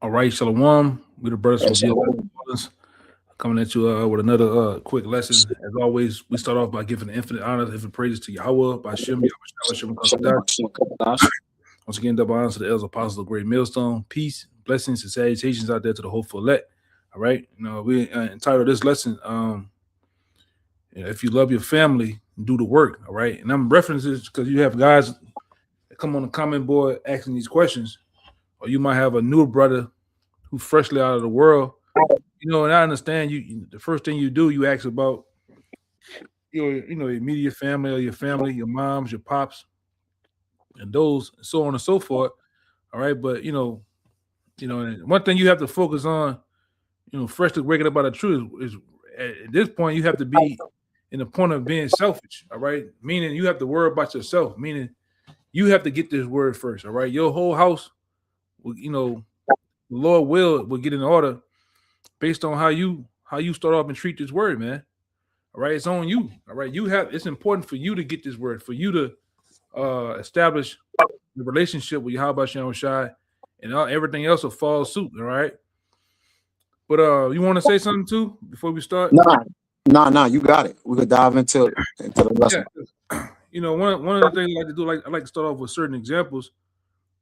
All right, Shalom. We the brothers from Yes, GLS shalom. coming at you with another quick lesson. As always, we start off by giving the infinite honor, infinite praises to Yahweh, by Shem, Yahweh, Shem, Shalom, Kasadah. Shalom. Once again, double honor to the elders, apostles of Great Millstone. Peace, blessings, and salutations out there to the hopeful elect. All right, we entitled this lesson, if you love your family, do the work. All right, and I'm referencing this because you have guys that come on the comment board asking these questions, or you might have a new brother who freshly out of the world. And I understand the first thing you do, you ask about your immediate family or your family, your moms, your pops, and those, so on and so forth. All right, but and one thing you have to focus on, freshly waking up out of truth is at this point you have to be in the point of being selfish. All right, meaning you have to worry about yourself. Meaning you have to get this word first. All right, your whole house, the Lord will get in order based on how you start off and treat this word, man. All right, it's on you. All right, it's important for you to get this word, for you to establish the relationship with Yahweh Shem Shai, and everything else will follow suit. All right, but you want to say something too before we start? Nah, you got it. We could dive into the Yeah, lesson. one of the things I like to do, like I like to start off with certain examples.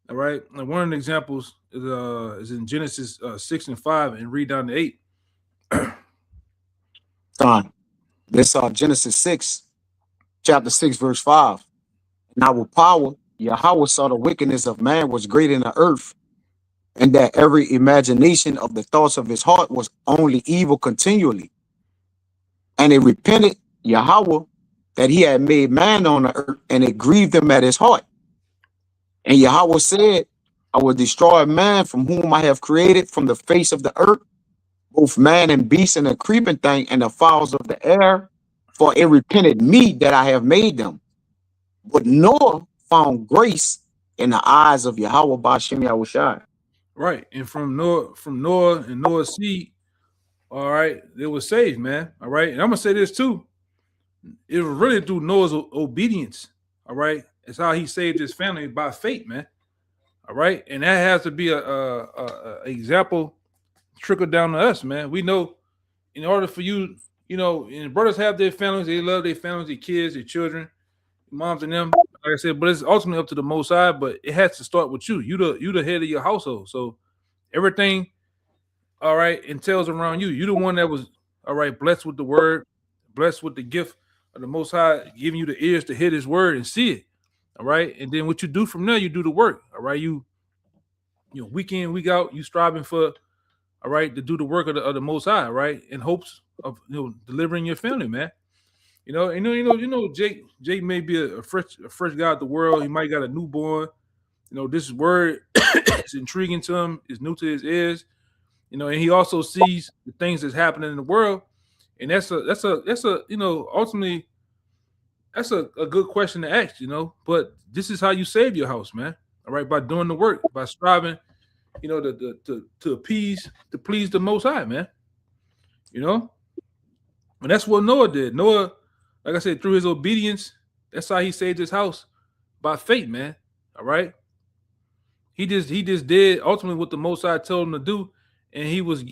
All right, and one of the examples is in Genesis 6 and 5, and read down to 8. Fine. This Genesis 6, chapter 6, verse 5. Now with power, Yahweh saw the wickedness of man was great in the earth, and that every imagination of the thoughts of his heart was only evil continually. And it repented Yahweh that he had made man on the earth, and it grieved him at his heart. And Yahweh said, I will destroy man from whom I have created from the face of the earth, both man and beast and a creeping thing and the fowls of the air, for it repented me that I have made them. But Noah found grace in the eyes of Yahweh Bashem Yahushai. Right, and from Noah and Noah's seed, all right, they were saved, man. All right, and I'm gonna say this too. It was really through Noah's obedience. All right, it's how he saved his family by faith, man. All right, and that has to be a example trickle down to us, man. We know in order for you, and brothers have their families, they love their families, their kids, their children, moms and them. Like I said, but it's ultimately up to the Most High. But it has to start with you. You the head of your household, so everything, all right, entails around you. You the one that was, all right, blessed with the word, blessed with the gift of the Most High, giving you the ears to hear His word and see it. All right, and then what you do from there, you do the work. All right, week in, week out, you striving for, all right, to do the work of the Most High, right, in hopes of delivering your family, man. Jake may be a fresh guy at the world. He might got a newborn. This word is intriguing to him. It's new to his ears. And he also sees the things that's happening in the world, and that's a ultimately that's a good question to ask. But this is how you save your house, man. All right, by doing the work, by striving, to appease, to please the Most High, man. You know, and that's what Noah did. Noah, like I said, through his obedience, that's how he saved his house by faith, man. All right, he just did ultimately what the Most High told him to do, and he was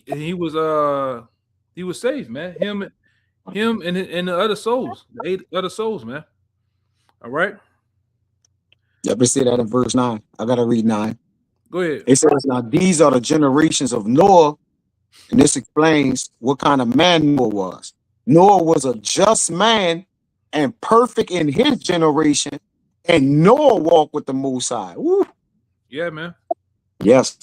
saved, man. Him and the other souls, the 8 other souls, man. All right, Yep, it said that in verse 9. I gotta read 9. go ahead. It says, now these are the generations of Noah, and this explains what kind of man Noah was. Noah was a just man and perfect in his generation, and Noah walked with the Most High. Woo. Yeah, man. Yes.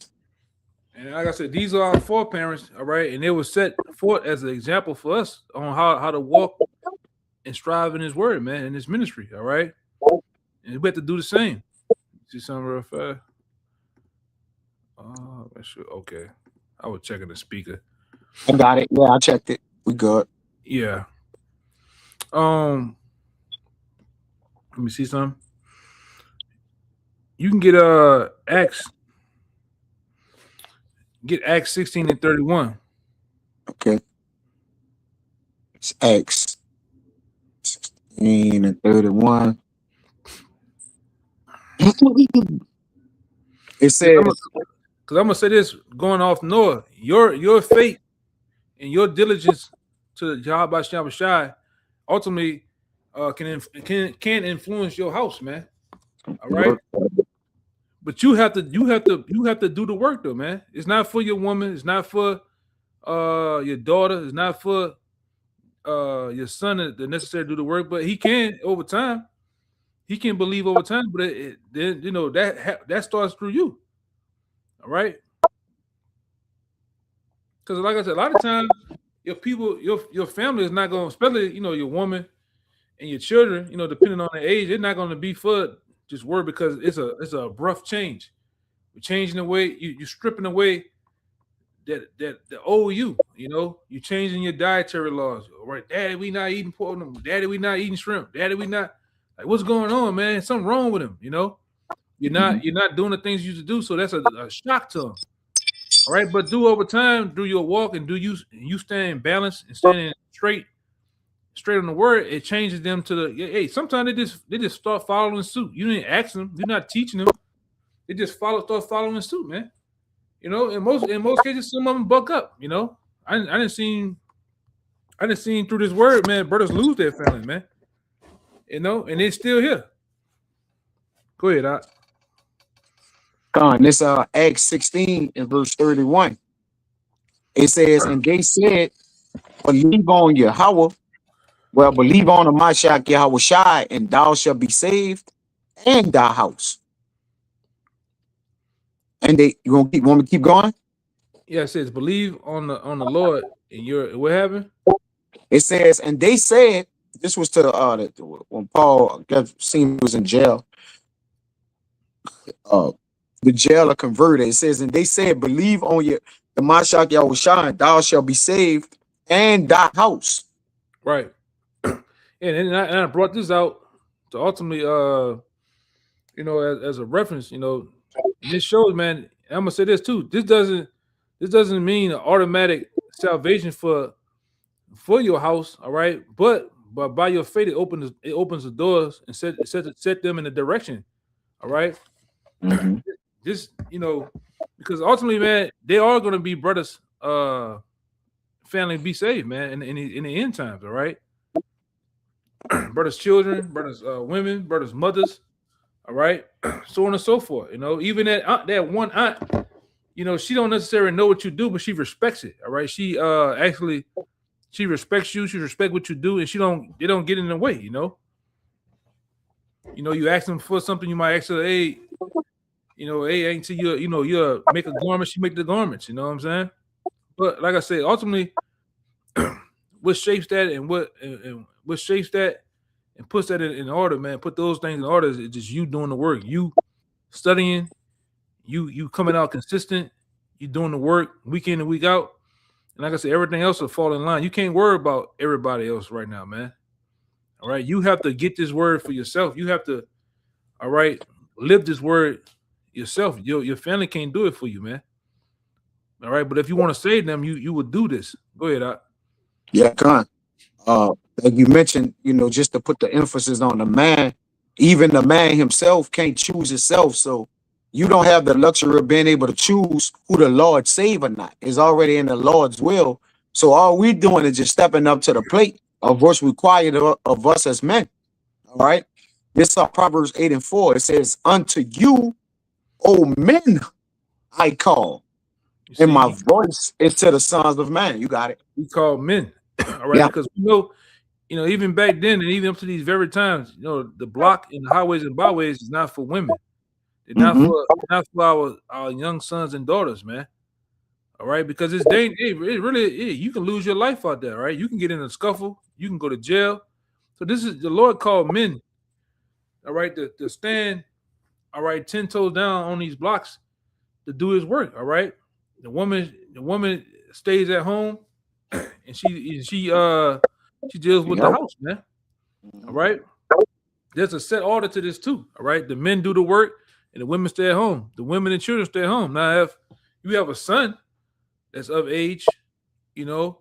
And like I said, these are our foreparents, all right, and they were set forth as an example for us on how to walk and strive in His word, man, in His ministry, all right. And we have to do the same. See something real fast? Sure. Okay, I was checking the speaker. I got it. Yeah, I checked it. We good. Yeah. Let me see something. You can get Acts 16 and 31. Okay. It's Acts 16 and 31. It says, Because because I'm gonna say this going off Noah, your faith and your diligence to Yahweh Shem Shai ultimately can influence your house, man. All right. But you have to do the work though, man. It's not for your woman, it's not for your daughter, it's not for your son to necessarily do the work, but he can over time. He can believe over time, but then that starts through you. All right. Because like I said, a lot of times your family is not going, especially your woman and your children, depending on the age, they're not going to be for just word because it's a abrupt change. You're changing the way you're stripping away that old you're changing your dietary laws. All right, daddy, we not eating pork. Daddy, we not eating shrimp. Daddy, we not like what's going on, man? Something wrong with him, You're not doing the things you used to do, so that's a shock to them. All right, but over time, do your walk and you stand balanced and standing straight on the word, it changes them to the hey. Sometimes they just start following suit. You didn't ask them, you're not teaching them. They just start following suit, man. In most cases, some of them buck up. I didn't see through this word, man. Brothers lose their family, man. And they're still here. Go ahead, Doc. This Acts 16 and verse 31. It says, and they said, believe on Yahweh. Well, believe on the Mashiach Yahweh Shai, and thou shalt be saved, and thy house. And want me to keep going? Yeah, it says believe on the Lord, and what happened? It says, and they said, this was to when Paul seen was in jail. The jailer converted. It says, and they said, believe on the Mashiach Yahweh Shai, and thou shalt be saved, and thy house. Right. And I brought this out to ultimately, as a reference, this shows, man. I'm gonna say this too. This doesn't mean an automatic salvation for your house, all right. But by your faith, it opens the doors and set them in the direction, all right. Mm-hmm. Just because ultimately, man, they are gonna be brothers, family be saved, man, in the end times, all right. Brothers' children, brothers' women, brothers' mothers, all right, so on and so forth. Even that one aunt, she don't necessarily know what you do, but she respects it. All right, she actually she respects you. She respects what you do, and they don't get in the way. You ask them for something, you might ask her, hey, hey, I ain't see you. You make a garment, she make the garments. You know what I'm saying? But like I said, ultimately, what shapes that and what shapes that and puts that in order, man. Put those things in order. It's just you doing the work. You studying. You coming out consistent. You doing the work week in and week out. And like I said, everything else will fall in line. You can't worry about everybody else right now, man. All right. You have to get this word for yourself. You have to, all right, live this word yourself. Your family can't do it for you, man. All right. But if you want to save them, you would do this. Go ahead, Doc. Yeah, Con. Like you mentioned, just to put the emphasis on the man, even the man himself can't choose himself. So you don't have the luxury of being able to choose who the Lord save or not. It's already in the Lord's will. So all we're doing is just stepping up to the plate of what's required of us as men. All right. This is Proverbs 8 and 4. It says, unto you, O men, I call. And my voice is to the sons of man. You got it. We call men. All right. Yeah. Because we know, even back then and even up to these very times, the block and the highways and byways is not for women. They're not for our young sons and daughters, man. All right, because it's dangerous. It really, you can lose your life out there. Right, you can get in a scuffle. You can go to jail. So this is the Lord called men. All right, to stand. All right, 10 toes down on these blocks to do His work. All right, the woman stays at home and she deals with the house, man. All right, there's a set order to this too. All right, the men do the work. And the women stay at home. The women and children stay at home. Now, if you have a son that's of age, and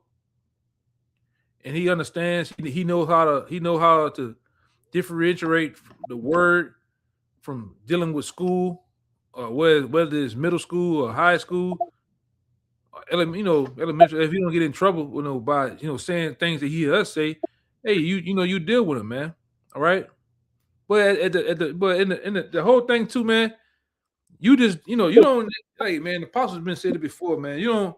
he understands, he knows how to differentiate the word from dealing with school, whether it's middle school or high school, elementary. If you don't get in trouble, by saying things that he or us say, hey, you deal with him, man. All right. But in the whole thing too, man, you just you don't. Hey, man, the apostle's been said it before, man. You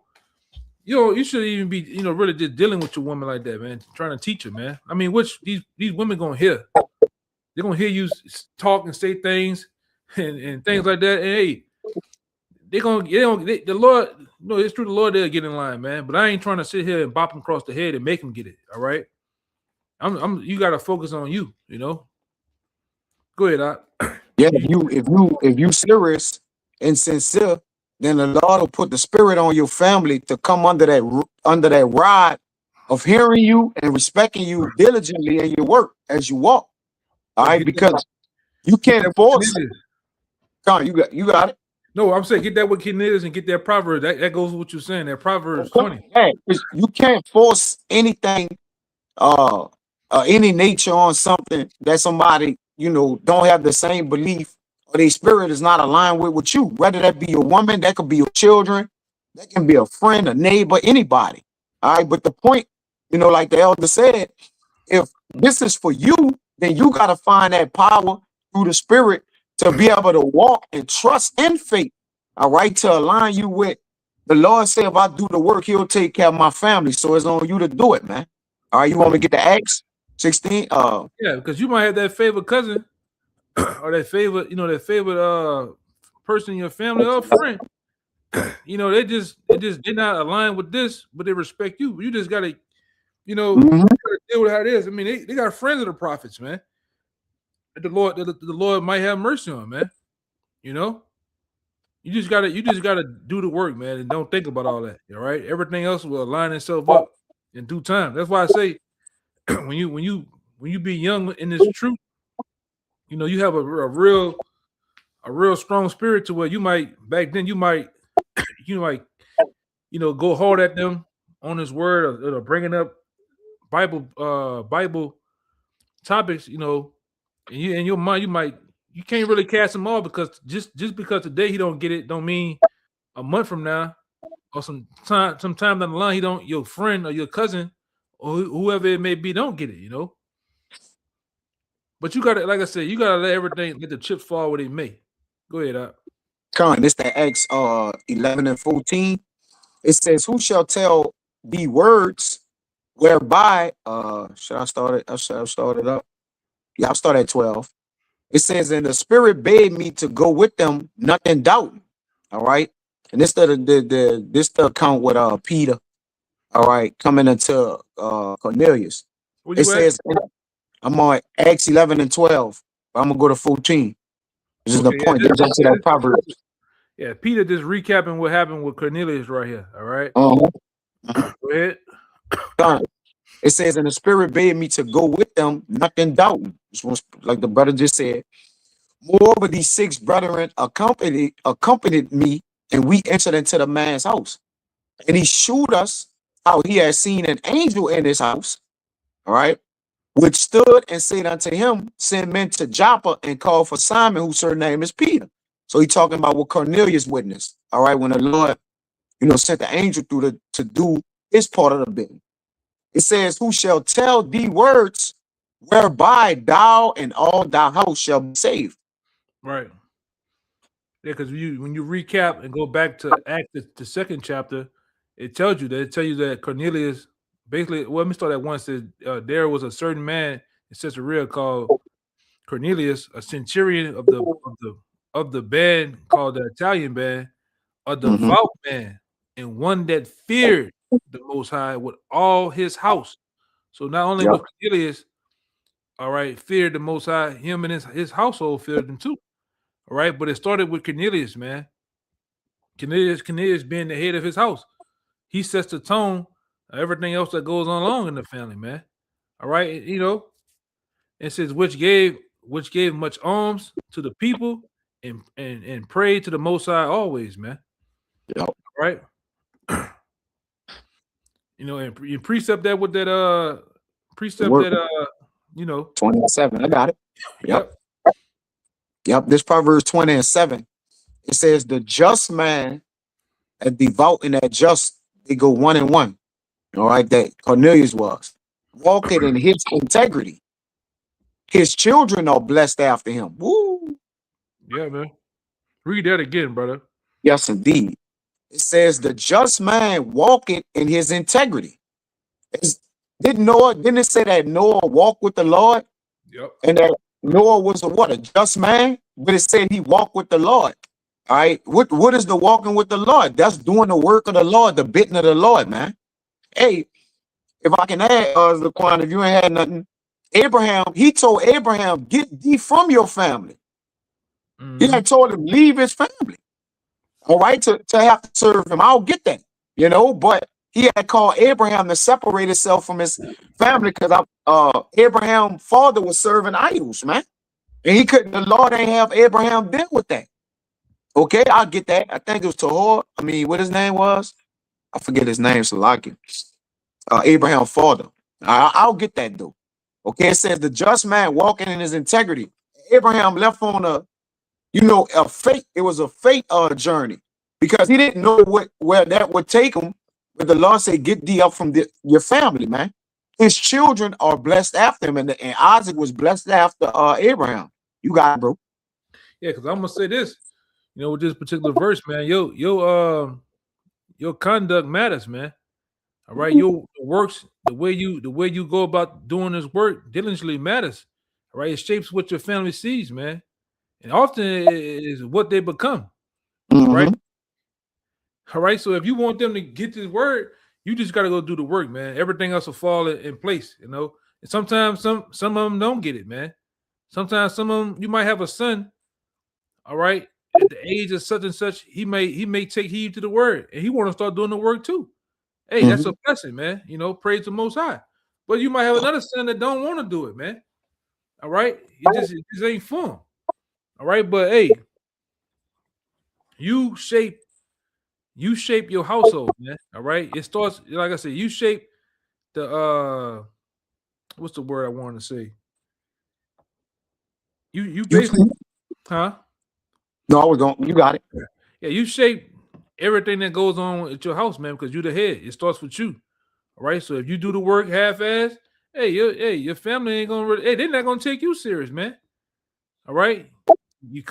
shouldn't even be really just dealing with your woman like that, man. Trying to teach her, man. I mean, which these women gonna hear? They're gonna hear you talk and say things and things like that. And hey, the Lord, it's true. The Lord, they'll get in line, man. But I ain't trying to sit here and bop them across the head and make them get it. All right. You got to focus on you. Go ahead, Doc. Yeah, if you serious and sincere, then the Lord will put the spirit on your family to come under that rod of hearing you and respecting you diligently in your work as you walk. All right, because you can't force. Come on, you got it. No, I'm saying get that what Cornelius and get that proverb. That goes with what you're saying. That Proverbs 20. Hey, you can't force anything, any nature on something that somebody don't have the same belief or their spirit is not aligned with you. Whether that be your woman, that could be your children, that can be a friend, a neighbor, anybody. All right, but the point, like the elder said, if this is for you, then you got to find that power through the spirit to be able to walk and trust and faith, all right, to align you with the Lord. Say, if I do the work, he'll take care of my family. So it's on you to do it, man. All right, you want me to get the Acts 16? Yeah, because you might have that favorite cousin or that favorite, person in your family or friend. They're not aligned with this, but they respect you. You just gotta, you gotta deal with how it is. I mean, they got friends of the prophets, man. The Lord might have mercy on, man. You just gotta do the work, man, and don't think about all that. All right, everything else will align itself up in due time. That's why I say, when you be young in this truth, you have a real strong spirit to where you might go hard at them on his word or bringing up Bible topics, and in your mind you can't really cast him off, because just because today he don't get it don't mean a month from now or sometime down the line your friend or your cousin or whoever it may be don't get it, But you gotta, like I said, you gotta let the chips fall where they may. Go ahead, Doc. Come on, this the Acts 11 and 14. It says, who shall tell thee words whereby should I start it? I'll start it up. Yeah, I'll start at 12. It says, and the spirit bade me to go with them, nothing doubting. All right. And this the account with Peter, all right, coming into Cornelius. It says, I'm on Acts 11 and 12. I'm gonna go to 14. This is the point. There's actually that Proverbs. Yeah, Peter just recapping what happened with Cornelius right here. All right. Go ahead. It says, and the spirit bade me to go with them, nothing doubting. This was like the brother just said. Moreover, these 6 brethren accompanied me, and we entered into the man's house. And he shewed us how he had seen an angel in his house, all right, which stood and said unto him, send men to Joppa and call for Simon, whose surname is Peter. So he's talking about what Cornelius witnessed, all right, when the Lord, sent the angel through to do his part of the business. It says, who shall tell thee words whereby thou and all thy house shall be saved. Right. Yeah, because when you recap and go back to Acts, the second chapter, it tells you that Cornelius basically, well, let me start at once. There was a certain man in Caesarea called Cornelius, a centurion of the band called the Italian band, a devout man, and one that feared the Most High with all his house. So not only was Cornelius, all right, feared the Most High, him and his household feared him too. All right, but it started with Cornelius, man. Cornelius being the head of his house. He sets the tone of everything else that goes on along in the family, man. All right, it says which gave much alms to the people and prayed to the Most High always, man. Yep. Right. And you precept that with that precept that 27. I got it. Yep. This Proverbs 20 and 7. It says the just man and devout and that just, they go one and one. All right, that Cornelius was walking in his integrity. His children are blessed after him. Woo! Yeah, man. Read that again, brother. Yes, indeed. It says the just man walking in his integrity. Didn't it say that Noah walked with the Lord? Yep. And that Noah was a just man? But it said he walked with the Lord. All right. What is the walking with the Lord? That's doing the work of the Lord, the bitten of the Lord, man. Hey, if I can add, Laquan, if you ain't had nothing, Abraham, he told Abraham, get thee from your family. He had told him, leave his family. All right, to have to serve him. I'll get that, but he had called Abraham to separate himself from his family because Abraham's father was serving idols, man. And he couldn't, the Lord ain't have Abraham deal with that. Okay, I'll get that. I think it was Tahor. I mean, what his name was? I forget his name, so like it. Abraham's father. I'll get that though. Okay, it says the just man walking in his integrity. Abraham left on a fate. It was a fate journey because he didn't know where that would take him. But the Lord said, get thee up from your family, man. His children are blessed after him, and Isaac was blessed after Abraham. You got it, bro. Yeah, because I'm gonna say this, with this particular verse, man, your conduct matters, man. All right, your works, the way you go about doing this work diligently matters. All right, it shapes what your family sees, man, and often it is what they become. Right. All right. So if you want them to get this word, you just got to go do the work, man. Everything else will fall in place, And sometimes some of them don't get it, man. Sometimes some of them, you might have a son. All right, at the age of such and such, he may take heed to the word, and he want to start doing the work too. Hey, that's a blessing, man. Praise the Most High. But you might have another son that don't want to do it, man. All right, it just ain't fun. All right, but hey, you shape your household, man. All right, it starts, like I said, you shape the what's the word I wanted to say? You basically, huh? No, I was going. You got it. Yeah, you shape everything that goes on at your house, man, because you're the head. It starts with you. All right. So if you do the work half-ass, your family ain't gonna they're not gonna take you serious, man. All right. You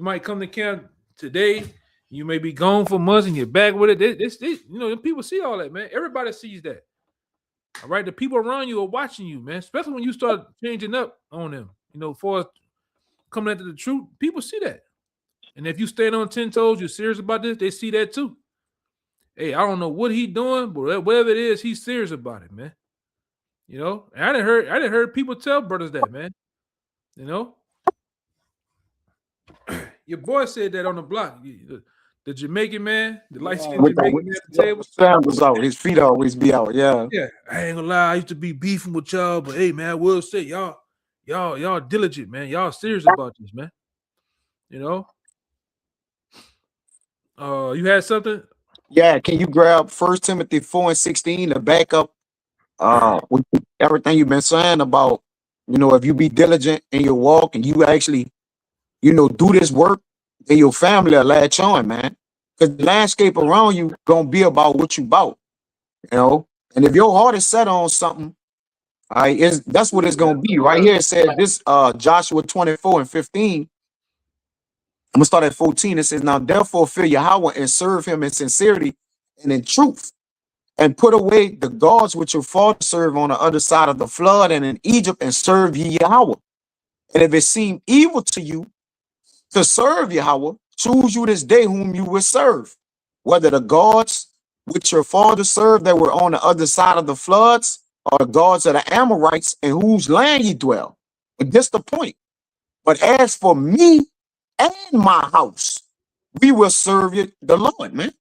might come to camp today, you may be gone for months and you're back with it. People see all that, man. Everybody sees that. All right. The people around you are watching you, man, especially when you start changing up on them, for coming into the truth, people see that. And if you stand on 10 toes, you're serious about this, they see that too. Hey, I don't know what he's doing, but whatever it is, he's serious about it, man. And I didn't heard people tell brothers that, man. Your boy said that on the block. The Jamaican man, the light-skinned Jamaican man at the table. Sandals out. His feet always be out. Yeah. Yeah. I ain't gonna lie. I used to be beefing with y'all, but hey, man, I will say y'all diligent, man. Y'all serious about this, man. You had something? Yeah, can you grab 1 Timothy 4:16 to back up with everything you've been saying about, if you be diligent in your walk and you actually, do this work, then your family will latch on, man. Because the landscape around you gonna be about what you about, And if your heart is set on something, all right, that's what it's gonna be. Right here it says this Joshua 24:15. I'm gonna start at 14. It says, now therefore fear Yahweh and serve him in sincerity and in truth, and put away the gods which your father served on the other side of the flood and in Egypt, and serve ye Yahweh. And if it seem evil to you to serve Yahweh, choose you this day whom you will serve, whether the gods which your father served that were on the other side of the floods, or the gods of the Amorites in whose land ye dwell. But this the point. But as for me and my house, we will serve you, the Lord, man.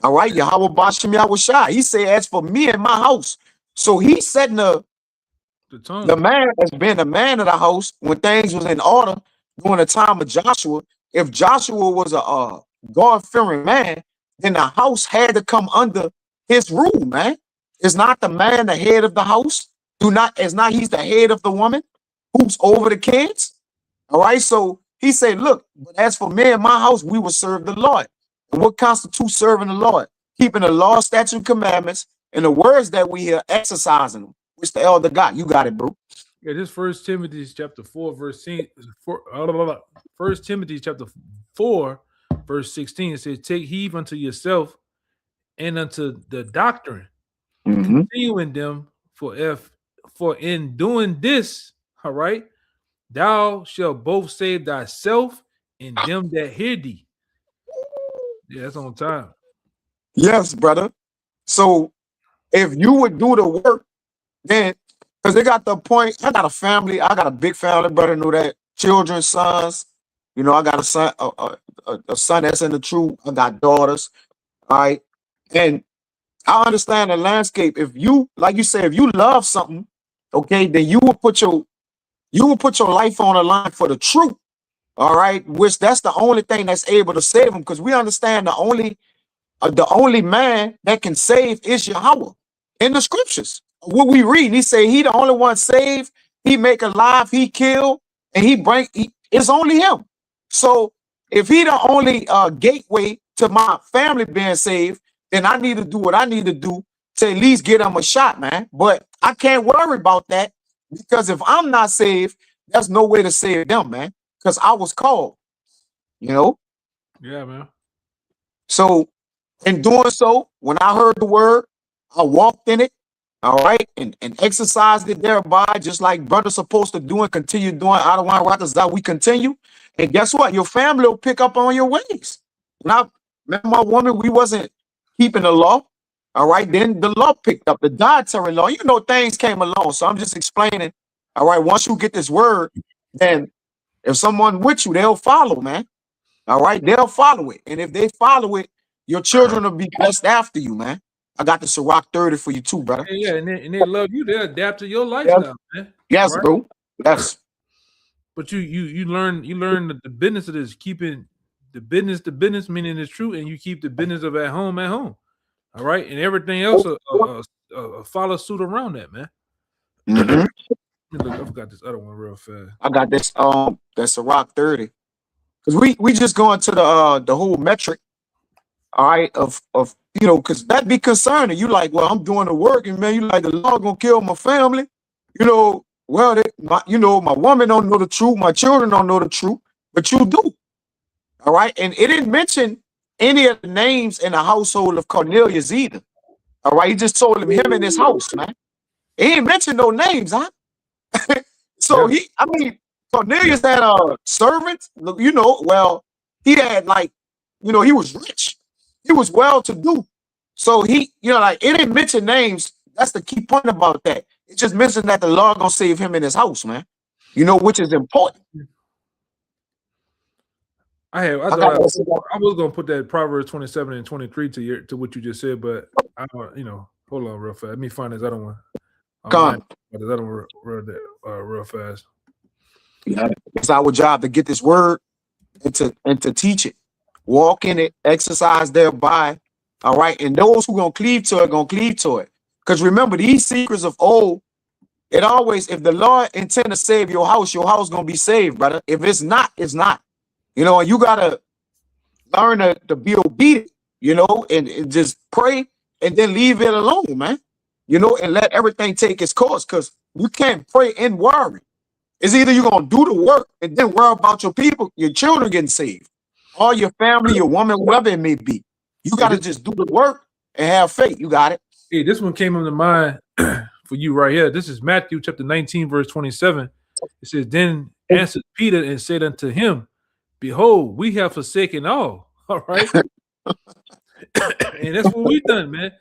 All right, Yahweh Bashem Yahweh Shai. He said, as for me and my house. So he's setting the man has been the man of the house when things was in order during the time of Joshua. If Joshua was a God-fearing man, then the house had to come under his rule, man. Is not the man the head of the house? He's the head of the woman who's over the kids. All right, so He said, look, but as for me and my house, we will serve the Lord. And what constitutes serving the Lord? Keeping the law, statutes, and commandments, and the words that we hear, exercising them, which the elder got. You got it, bro. Yeah, this First Timothy chapter 4, verse 1 Timothy chapter 4, verse 16. It says, take heed unto yourself and unto the doctrine. Continue in them, for in doing this, all right, thou shalt both save thyself and them that hear thee. Yeah, that's on time. Yes, brother. So if you would do the work, then because they got the point, I got a family, I got a big family, brother. Know that children, sons. You know, I got a son, a son that's in the truth. I got daughters. All right, and I understand the landscape. If you, like you said, if you love something, okay, then you will put your life on the line for the truth. All right, which that's the only thing that's able to save them, because we understand the only man that can save is Yahweh in the scriptures. What we read, he say he the only one saved, he make alive, he kill, and it's only him. So if he the only gateway to my family being saved, then I need to do what I need to do to at least get them a shot, man. But I can't worry about that, because if I'm not saved, there's no way to save them, man, because I was called, you know? Yeah, man. So in doing so, when I heard the word, I walked in it, all right, and exercised it thereby, just like brothers supposed to do and continue doing. Out of one right that we continue. And guess what? Your family will pick up on your ways. When I met my woman, we wasn't keeping the law. All right, then the law picked up, the dietary law. You know, things came along. So I'm just explaining. All right, once you get this word, then if someone with you, they'll follow, man. All right, they'll follow it. And if they follow it, your children will be blessed after you, man. I got the Ciroc 30 for you too, brother. Yeah, and they love you. They adapt to your lifestyle, man. Yes, right? bro. Yes. But you learn the business of this, keeping the business, meaning it's true, and you keep the business of at home. All right, and everything else follow suit around that, man. Look, I forgot this other one real fast. I got this that Ciroc 30. Because we just going to the whole metric, all right, of you know, because that be concerning. You like, well, I'm doing the work, and man, you like, the law gonna kill my family. You know, well, my woman don't know the truth, my children don't know the truth, but you do. All right, and it didn't mention any of the names in the household of Cornelius either. All right, he just told him and his house, man. He didn't mention no names, huh? So Cornelius had a servant, you know. Well, he had he was rich, he was well to do. So he, it didn't mention names. That's the key point about that. It just mentioned that the Lord gonna save him in his house, man. Which is important. I was gonna put that Proverbs 27 and 23 to what you just said, but I don't, hold on real fast. Let me find this other one. This other one real fast. Yeah, it's our job to get this word and to teach it, walk in it, exercise thereby. All right, and those who gonna cleave to it gonna cleave to it. Because remember, these secrets of old, it always, if the Lord intend to save your house gonna be saved, brother. If it's not, it's not. And you gotta learn to be obedient, and just pray and then leave it alone, man. And let everything take its course, because you can't pray and worry. It's either you're gonna do the work and then worry about your people, your children getting saved, or your family, your woman, whoever it may be. You gotta just do the work and have faith. You got it. Hey, this one came into mind for you right here. This is Matthew chapter 19, verse 27. It says, "Then answered Peter and said unto him, Behold, we have forsaken all." All right. And that's what we've done, man.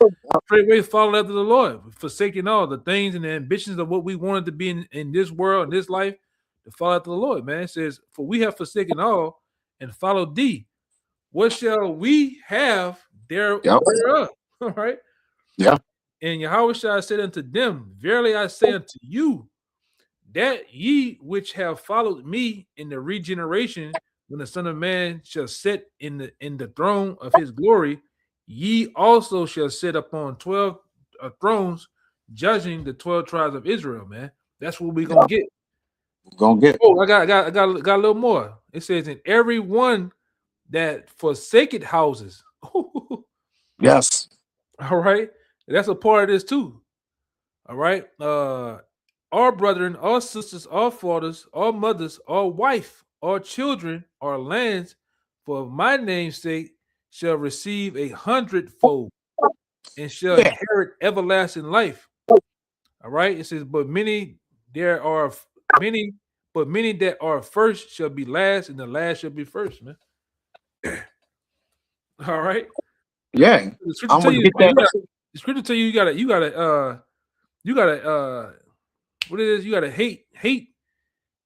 Straightway follow after the Lord, forsaking all the things and the ambitions of what we wanted to be in this world, in this life, to follow after the Lord, man. It says, "For we have forsaken all and followed thee. What shall we have thereof?" All right. Yeah. And Yahweh shall say unto them, Verily I say unto you, that ye which have followed me in the regeneration, when the Son of Man shall sit in the throne of his glory, ye also shall sit upon 12 thrones, judging the 12 tribes of Israel, man. That's what we're gonna get. We're gonna get. Oh, I got a little more. It says, "In every one that forsaketh houses." Yes. All right, that's a part of this too. All right, our brethren, our sisters, our fathers, our mothers, our wife, our children, our lands, for my name's sake, shall receive 100-fold and shall Yeah. inherit everlasting life. All right, it says, "But many there are many, but many that are first shall be last, and the last shall be first." Man. All right, Yeah. the scripture I'm tell gonna you, get that. the scripture tell you, you gotta what it is, you gotta hate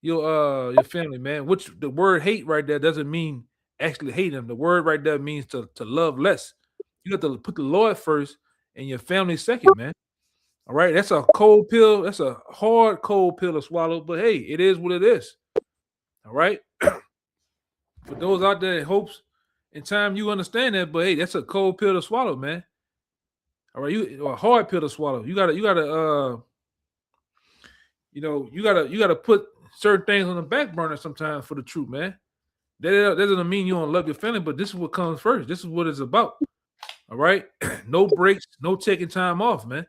your family, man. Which the word hate right there doesn't mean actually hate them. The word right there means to love less. You have to put the Lord first and your family second, man. All right, that's a cold pill. That's a hard cold pill to swallow, but hey, it is what it is. All right. For those out there that hopes in time you understand that, but hey, that's a cold pill to swallow, man. All right, you a hard pill to swallow. You gotta put certain things on the back burner sometimes for the truth, man. That doesn't mean you don't love your family, but this is what comes first. This is what it's about. All right. No breaks, no taking time off, man.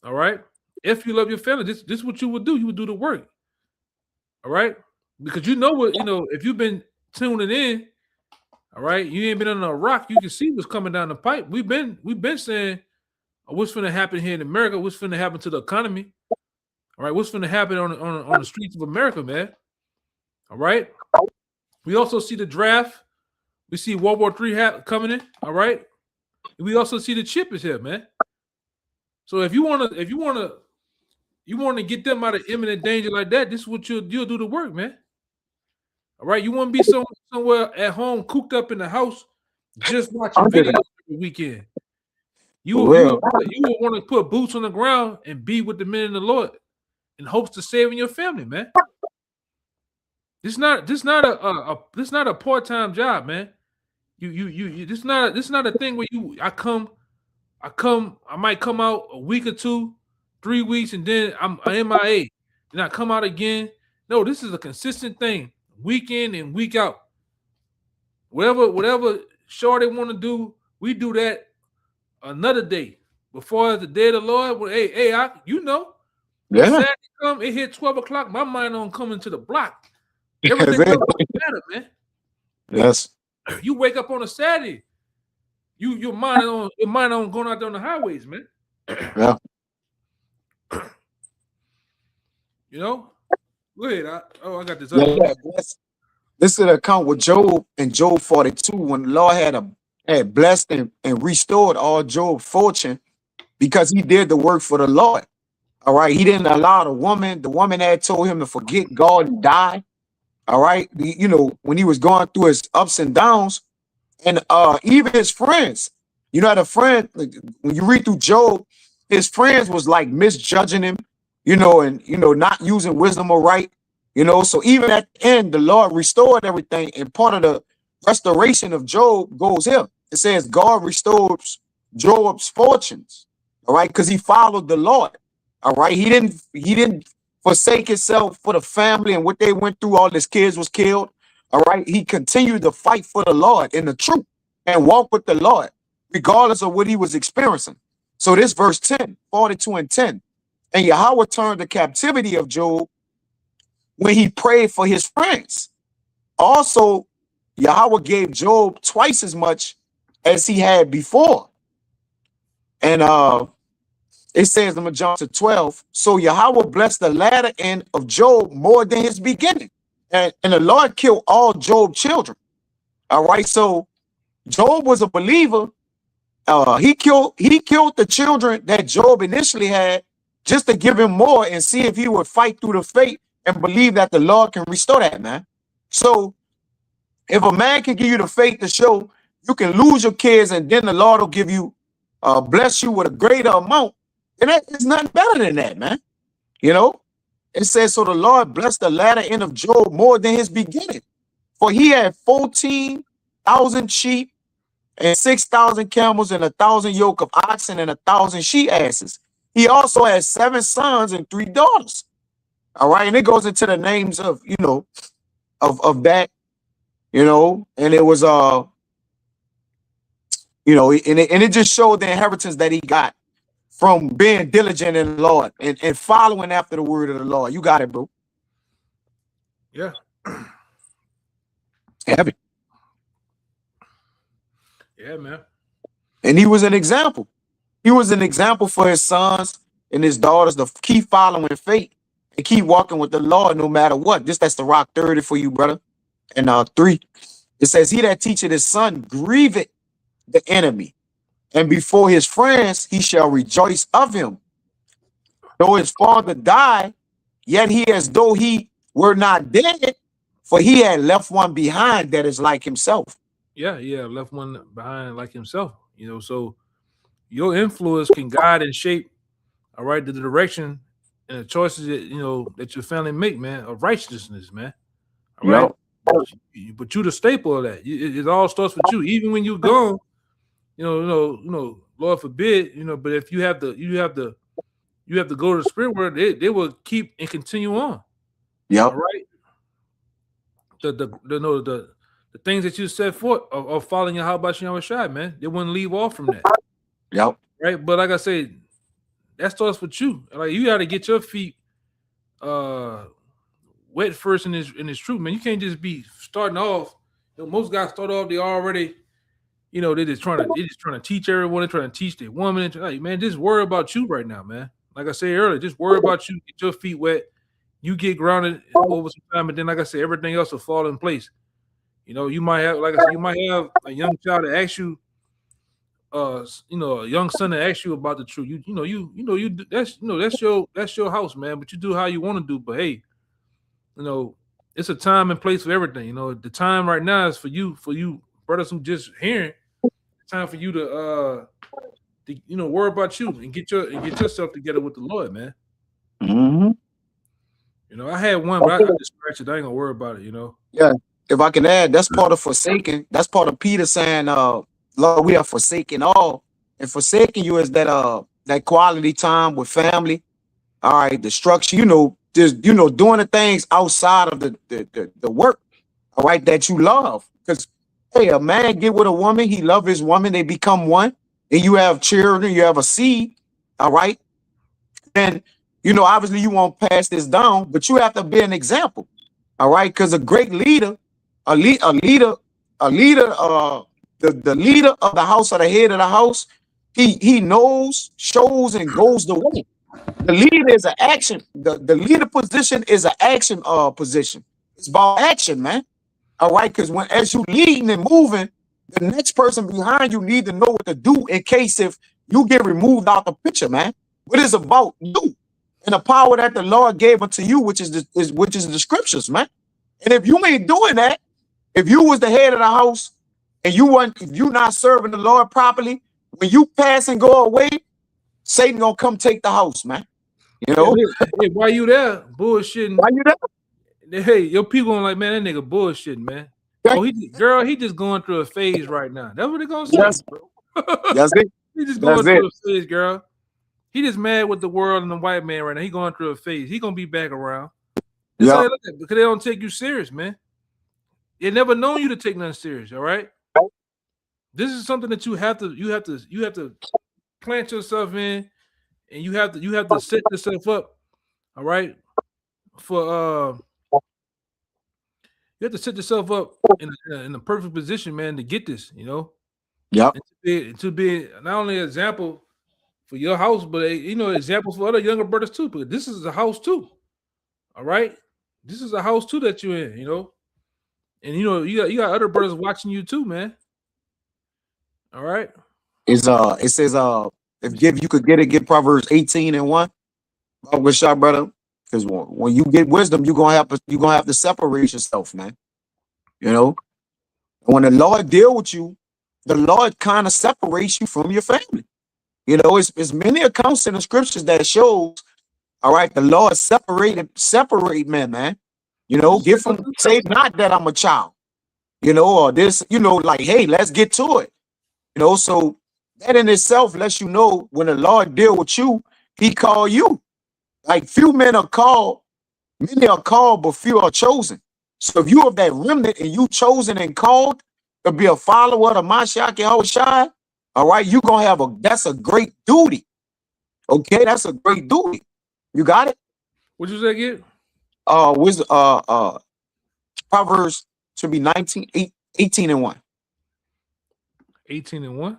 All right. If you love your family, this is what you would do. You would do the work. All right. Because you know what, if you've been tuning in, all right, you ain't been on a rock, you can see what's coming down the pipe. We've been saying what's gonna happen here in America, what's gonna happen to the economy. All right, what's gonna happen on the streets of America, man. All right. We also see the draft. We see World War III coming in. All right. We also see the chip is here, man. So if you wanna get them out of imminent danger like that, this is what you'll do the work, man. All right. You want to be somewhere at home, cooped up in the house, just watching videos every weekend. You will want to put boots on the ground and be with the men in the Lord in hopes to saving your family, man. This not a part-time job, man. This is not a thing where I might come out a week or 2, 3 weeks, and then I'm MIA. Then I come out again. No, this is a consistent thing, week in and week out. Whatever show they want to do, we do that another day. Before the day of the Lord, well, Yeah. Saturday come, it hit 12 o'clock. My mind on coming to the block. Everything else doesn't matter, man. Yes. You wake up on a Saturday, your mind on going out there on the highways, man. Yeah. Go ahead. I got this. This is an account with Job in Job 42 when the Lord had blessed and restored all Job's fortune because he did the work for the Lord. All right. He didn't allow the woman had told him to forget God and die. All right. When he was going through his ups and downs, and even his friends, had a friend, when you read through Job, his friends was like misjudging him, and not using wisdom or right, so even at the end, the Lord restored everything. And part of the restoration of Job goes here. It says God restores Job's fortunes, all right, because he followed the Lord. All right. He didn't forsake himself for the family and what they went through. All his kids was killed. All right. He continued to fight for the Lord in the truth and walk with the Lord, regardless of what he was experiencing. So this verse 10, 42 and 10. And Yahweh turned the captivity of Job when he prayed for his friends. Also, Yahweh gave Job twice as much as he had before. And it says, I'm going to jump to 12. So Yahweh blessed the latter end of Job more than his beginning. And the Lord killed all Job's children. All right. So Job was a believer. He killed the children that Job initially had just to give him more and see if he would fight through the fate and believe that the Lord can restore that, man. So if a man can give you the faith to show you can lose your kids and then the Lord will give you, bless you with a greater amount, then there's nothing better than that, man. It says, so the Lord blessed the latter end of Job more than his beginning. For he had 14,000 sheep and 6,000 camels and 1,000 yoke of oxen and 1,000 she asses. He also had 7 sons and 3 daughters. All right. And it goes into the names of, of that, you know, and it was you know, and it just showed the inheritance that he got from being diligent in the Lord and following after the word of the Lord. You got it, bro. Yeah. Heavy. Yeah, man. And he was an example. He was an example for his sons and his daughters to keep following faith and keep walking with the Lord no matter what. That's the rock 30 for you, brother. And 3, it says, he that teacheth his son grieveth the enemy, and before his friends he shall rejoice of him. Though his father die, yet he as though he were not dead, for he had left one behind that is like himself. Yeah, left one behind like himself. You know, so your influence can guide and shape, all right, the direction and the choices that you know that your family make, man, of righteousness, man. All right. But you the staple of that. It all starts with you. Even when you're gone, Lord forbid, but if you have to go to the spirit world, they will keep and continue on. Yep. All right. The things that you set forth of following your how about you shot, man, they wouldn't leave off from that. Yep. Right. But like I said, that starts with you. Like you got to get your feet wet first in this truth, man. You can't just be starting off. Most guys start off, they already, they're just trying to teach everyone, they're trying to teach their woman. Like, man, just worry about you right now, man. Like I said earlier, just worry about you, get your feet wet, you get grounded over some time, and then like I said, everything else will fall in place. You might have, like I said, you might have a young child that asks you, a young son that asks you about the truth. That's your house, man. But you do how you want to do. But hey, it's a time and place for everything. The time right now is for you brothers who just hearing. It's time for you to worry about you and get yourself together with the Lord, man. Mm-hmm. I had one, but I just scratched it. I ain't gonna worry about it. Yeah. If I can add, that's part of forsaking. That's part of Peter saying, Lord, we are forsaking all. And forsaking you is that quality time with family. All right, the structure, just doing the things outside of the work, all right, that you love. Because hey, a man get with a woman, he love his woman, they become one, and you have children, you have a seed, all right. And obviously you won't pass this down, but you have to be an example, all right, because a great leader, the leader of the house or the head of the house, he knows, shows, and goes the way. The leader is an action. The leader position is an action position. It's about action, man. All right, because as you leading and moving, the next person behind you need to know what to do in case if you get removed out the picture, man. What is about you and the power that the Lord gave unto you, which is the scriptures, man. And if you ain't doing that, if you was the head of the house and if you not serving the Lord properly, when you pass and go away, Satan gonna come take the house, man. Hey, why you there? Bullshitting. Why you there? Hey, your people gonna like, man, that nigga bullshitting, man. Oh, he just going through a phase right now. That's what they gonna say, yes, bro. That's it. He just going through a phase, girl. He just mad with the world and the white man right now. He going through a phase. He gonna be back around. Yeah, because they don't take you serious, man. They never known you to take nothing serious. All right. This is something that you have to plant yourself in, and you have to set yourself up. All right. For you have to set yourself up in a perfect position, man, to get this. Yep. And to be not only an example for your house, but examples for other younger brothers too. But this is a house too. All right. This is a house too that you're in, and you got other brothers watching you too, man. All right. It says if you could get Proverbs 18:1. Good shot, brother. Because when you get wisdom, you're gonna have to separate yourself, man. When the Lord deal with you, the Lord kind of separates you from your family. It's many accounts in the scriptures that shows, all right, the Lord separate men, man. Give them, say not that I'm a child, or this, like, hey, let's get to it. So that in itself lets you know when the Lord deal with you, he call you. Like few men are called, many are called, but few are chosen. So if you of that remnant and you chosen and called to be a follower of the Mashiach Yahushua, all right, you're gonna have that's a great duty. Okay, that's a great duty. You got it? What you say again? Proverbs should be 18 and 1. 18 and 1.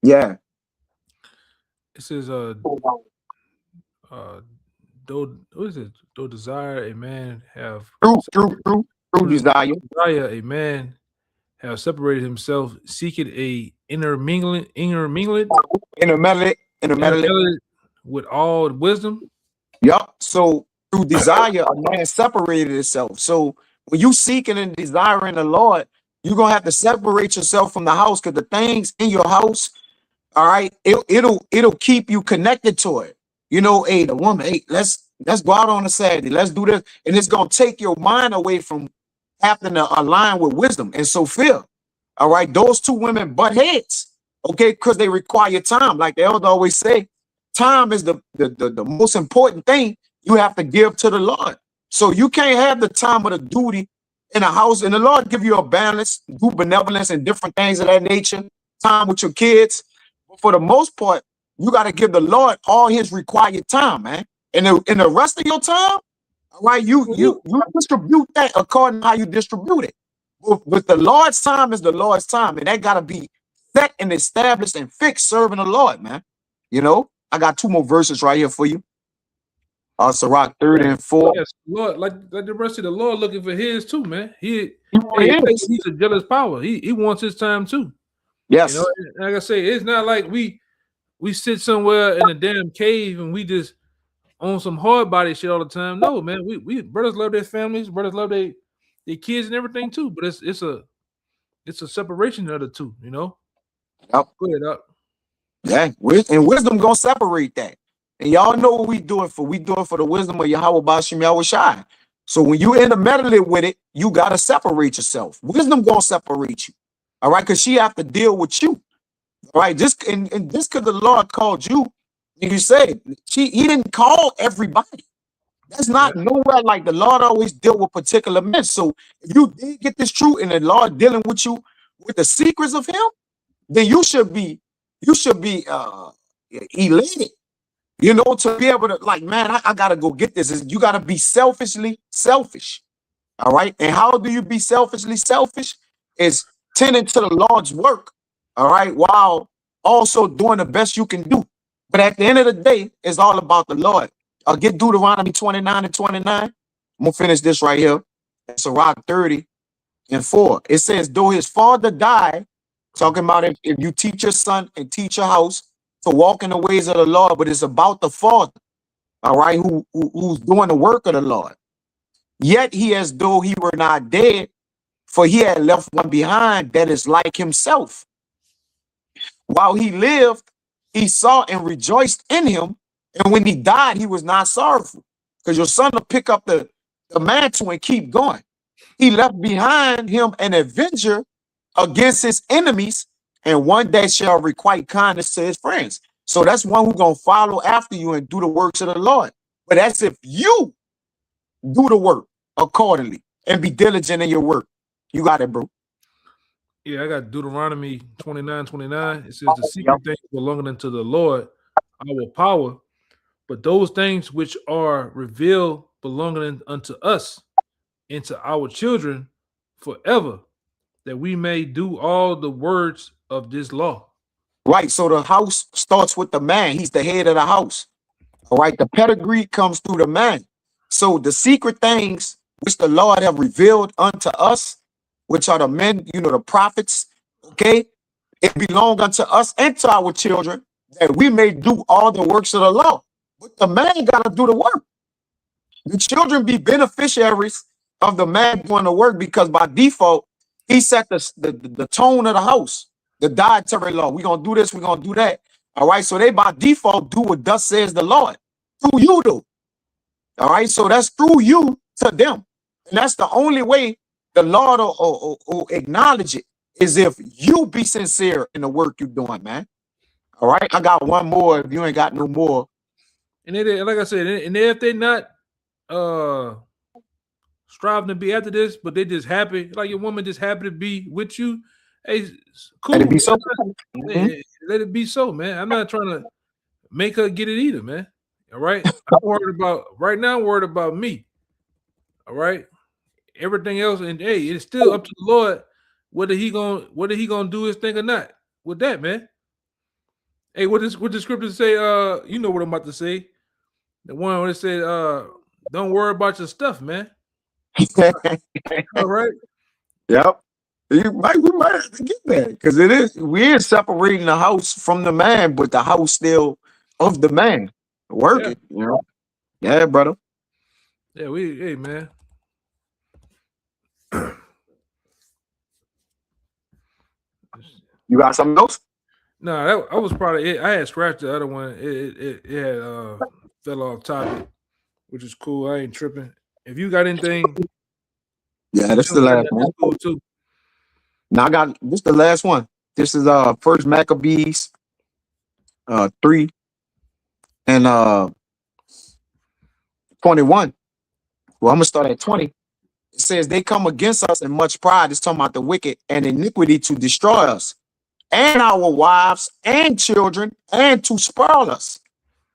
Yeah. It says though what is it? Though desire a man have True desire. A man have separated himself, seeking a intermingling Intermeddle with all wisdom. Yup. So through desire, a man separated itself. So when you seeking and desiring the Lord, you're gonna have to separate yourself from the house, because the things in your house, all right, it'll keep you connected to it. You know, hey, the woman, hey, let's go out on a Saturday, let's do this, and it's gonna take your mind away from having to align with wisdom and Sophia. All right, those two women butt heads, okay, because they require time. Like the elder always say, time is the most important thing you have to give to the Lord. So you can't have the time of the duty in a house, and the Lord give you a balance, do benevolence and different things of that nature, time with your kids. But for the most part, you got to give the Lord all his required time, man. And the rest of your time, all right, you distribute that according to how you distribute it. But the Lord's time is the Lord's time, and that got to be set and established and fixed serving the Lord, man. You know, I got two more verses right here for you. Sirach 30 and 4. Yes, Lord, like the rest of the Lord looking for his too, man. He's a jealous power. He wants his time too. Yes. You know, like I say, it's not like we sit somewhere in a damn cave and we just on some hard body shit all the time. No, man. We brothers love their families, brothers love their kids and everything too. But it's a separation of the two, you know. Yep. Go ahead, up. Yeah, and wisdom gonna separate that. And y'all know what we do it for. We do it for the wisdom of Yahweh Bashim Yahushai. So when you intermeddle with it, you gotta separate yourself. Wisdom gonna separate you. All right, because she have to deal with you. All right, just because the Lord called you, and you said he didn't call everybody. That's not nowhere like the Lord always dealt with particular men. So if you did get this truth and the Lord dealing with you with the secrets of him, then you should be elated, you know, to be able to, like, man, I gotta go get this. You gotta be selfishly selfish. All right. And how do you be selfishly selfish? Is tending to the Lord's work, all right, while also doing the best you can do. But at the end of the day, it's all about the Lord. I'll get Deuteronomy 29 and 29. I'm gonna finish this right here. It's Sirach 30 and 4. It says, though his father died, talking about if you teach your son and teach your house to walk in the ways of the Lord, but it's about the father, all right, who's doing the work of the Lord. Yet he as though he were not dead, for he had left one behind that is like himself. While he lived, he saw and rejoiced in him. And when he died, he was not sorrowful, because your son will pick up the mantle and keep going. He left behind him an avenger against his enemies, and one that shall requite kindness to his friends. So that's one who's going to follow after you and do the works of the Lord. But that's if you do the work accordingly and be diligent in your work. You got it, bro. Yeah, I got Deuteronomy 29:29. It says, the secret things belonging unto the Lord, our power, but those things which are revealed belonging unto us and to our children forever, that we may do all the words of this law. Right. So the house starts with the man. He's the head of the house. All right. The pedigree comes through the man. So the secret things which the Lord have revealed unto us, which are the men, you know, the prophets, okay, it belongs unto us and to our children, that we may do all the works of the law. But the man got to do the work. The children be beneficiaries of the man doing the work, because by default, he set the tone of the house, the dietary law. We're going to do this, we're going to do that. All right, so they by default do what thus says the Lord. Through you do. All right, so that's through you to them. And that's the only way the Lord will acknowledge it, is if you be sincere in the work you're doing, man. All right, I got one more if you ain't got no more. And they, like I said, and if they're not striving to be after this, but they just happy, like your woman just happy to be with you. Hey, cool. Let it be so. Hey, let it be so, man. I'm not trying to make her get it either, man. All right. I'm worried about right now. I'm worried about me. All right. Everything else, and hey, it's still up to the Lord whether he gonna do his thing or not. With that, man. Hey, what the scripture say? You know what I'm about to say. The one where it said, don't worry about your stuff, man. All right. Yep. We might have to get that because we is separating the house from the man, but the house still of the man working. You know. Yeah, brother. Yeah, hey man. You got something else? No, that was probably it. I had scratched the other one. It had fell off topic, which is cool. I ain't tripping. If you got anything, yeah, this is the last one. Cool too. Now I got this. The last one. This is First Maccabees 3 and 21. Well, I'm gonna start at 20. It says they come against us in much pride. It's talking about the wicked and iniquity to destroy us, and our wives and children, and to spoil us.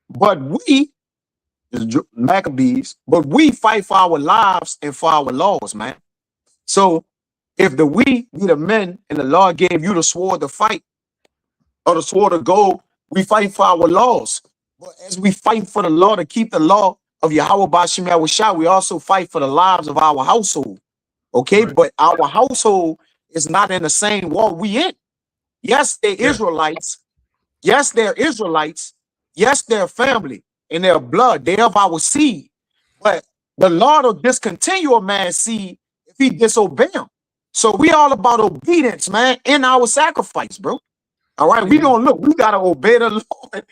But we, Maccabees, fight for our lives and for our laws, man. So if we be the men and the Lord gave you the sword to fight, or the sword of gold, we fight for our laws. But as we fight for the law to keep the law of Yahweh Ba'Shem Yahushua, we also fight for the lives of our household. Okay, right. But our household is not in the same war we in. Yes, they're Israelites. Yes, they're Israelites. Yes, they're family and their blood. They're of our seed. But the Lord will discontinue a man's seed if he disobey him. So we all about obedience, man, in our sacrifice, bro. All right, we gonna look. We gotta obey the Lord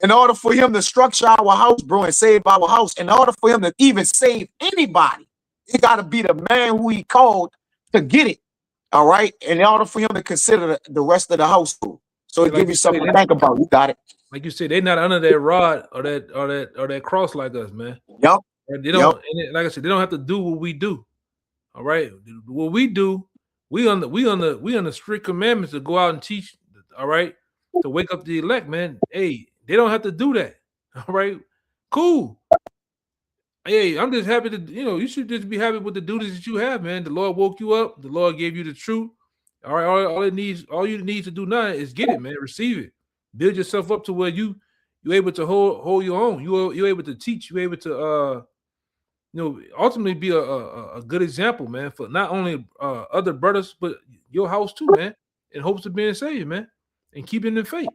in order for him to structure our house, bro, and save our house. In order for him to even save anybody, it gotta be the man who he called to get it. All right, in order for him to consider the rest of the household. So it gives you something to think about. You got it. Like you said, they're not under that rod or that cross like us, man. Yep. They don't. And like I said, they don't have to do what we do. All right, what we do, we on the strict commandments to go out and teach. All right, to wake up the elect, man. Hey, they don't have to do that. All right, cool. Hey, I'm just happy to, you should just be happy with the duties that you have, man. The Lord woke you up. The Lord gave you the truth. All right, all you need to do now is get it, man. Receive it. Build yourself up to where you're able to hold your own. You're able to teach. You're able to ultimately be a good example, man, for not only other brothers but your house too, man. In hopes of being saved, man, and keeping the faith.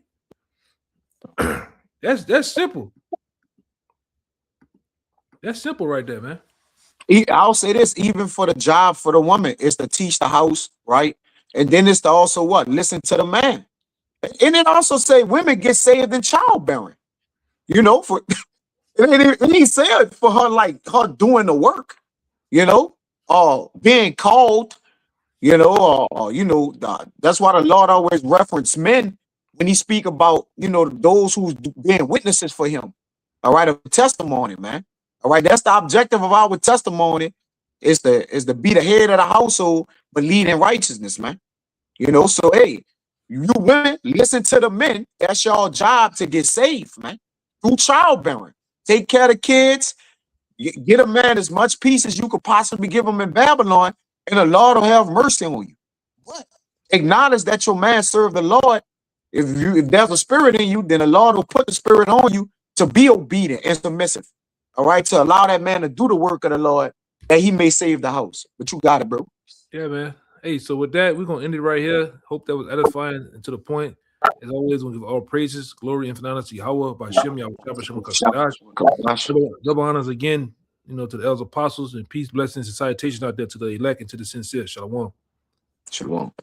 That's simple. That's simple right there, man. I'll say this, even for the job for the woman, is to teach the house, right? And then it's to also what? Listen to the man. And then also say women get saved in childbearing. For and he said for her, like her doing the work, being called, that's why the Lord always reference men when he speak about, those who's being witnesses for him. All right, a testimony, man. All right, that's the objective of our testimony is to be the head of the household, but lead in righteousness, man. So hey, you women, listen to the men. That's your job to get saved, man. Through childbearing. Take care of the kids. Get a man as much peace as you could possibly give him in Babylon, and the Lord will have mercy on you. But acknowledge that your man served the Lord. If there's a spirit in you, then the Lord will put the spirit on you to be obedient and submissive. All right, to allow that man to do the work of the Lord, that he may save the house. But you got it, bro. Yeah, man. Hey, so with that, we're gonna end it right here. Hope that was edifying and to the point. As always, we'll give all praises, glory, and honor to Yahweh by Shem double honors again, to the elders apostles, and peace, blessings, and salutations out there to the elect and to the sincere. Shalom. Shalom.